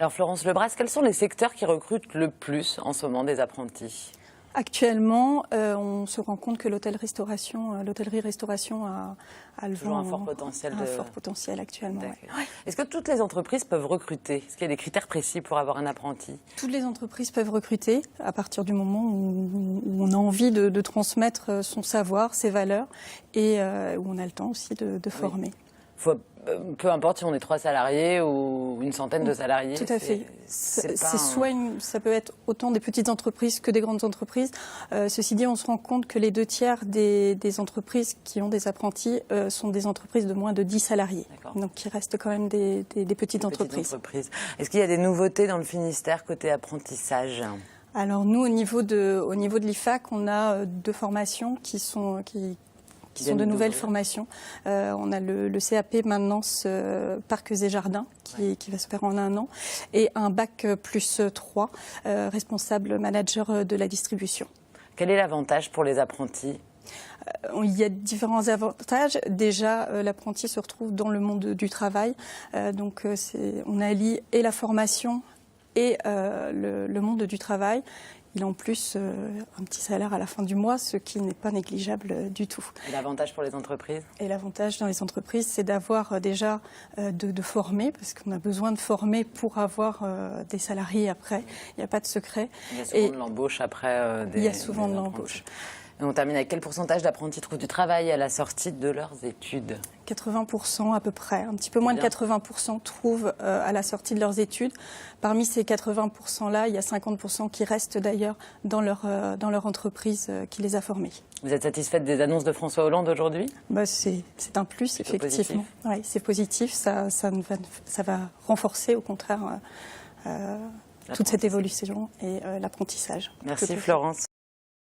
Alors Florence Lebras, quels sont les secteurs qui recrutent le plus en ce moment des apprentis? Actuellement, on se rend compte que l'hôtellerie-restauration a toujours un fort potentiel. Un fort potentiel actuellement. Ouais. Est-ce que toutes les entreprises peuvent recruter? Est-ce qu'il y a des critères précis pour avoir un apprenti? Toutes les entreprises peuvent recruter à partir du moment où on a envie de transmettre son savoir, ses valeurs et où on a le temps aussi de former. Peu importe si on est 3 salariés ou une centaine de salariés. Tout à fait. Ça peut être autant des petites entreprises que des grandes entreprises. Ceci dit, on se rend compte que les 2/3 des entreprises qui ont des apprentis sont des entreprises de moins de 10 salariés. Donc qui restent quand même des petites entreprises. Est-ce qu'il y a des nouveautés dans le Finistère côté apprentissage? Alors nous, au niveau de l'IFAC, on a 2 formations qui sont de nouvelles formations. On a le CAP maintenance parcs et jardins qui va se faire en 1 an et un bac +3 responsable manager de la distribution. Quel est l'avantage pour les apprentis? Il y a différents avantages. Déjà, l'apprenti se retrouve dans le monde du travail. Donc on allie et la formation et le monde du travail. Il a en plus un petit salaire à la fin du mois, ce qui n'est pas négligeable du tout. Et l'avantage pour les entreprises? Et l'avantage dans les entreprises, c'est d'avoir déjà de former, parce qu'on a besoin de former pour avoir des salariés après. Il n'y a pas de secret. Il y a souvent de l'embauche après. Il y a souvent de l'embauche. Et on termine avec quel pourcentage d'apprentis trouvent du travail à la sortie de leurs études? 80% à peu près, un petit peu moins de 80% trouvent à la sortie de leurs études. Parmi ces 80%-là, il y a 50% qui restent d'ailleurs dans leur entreprise qui les a formés. Vous êtes satisfaite des annonces de François Hollande aujourd'hui? C'est un plus, effectivement. Ouais, c'est positif, ça va renforcer au contraire toute cette évolution et l'apprentissage. Merci Florence.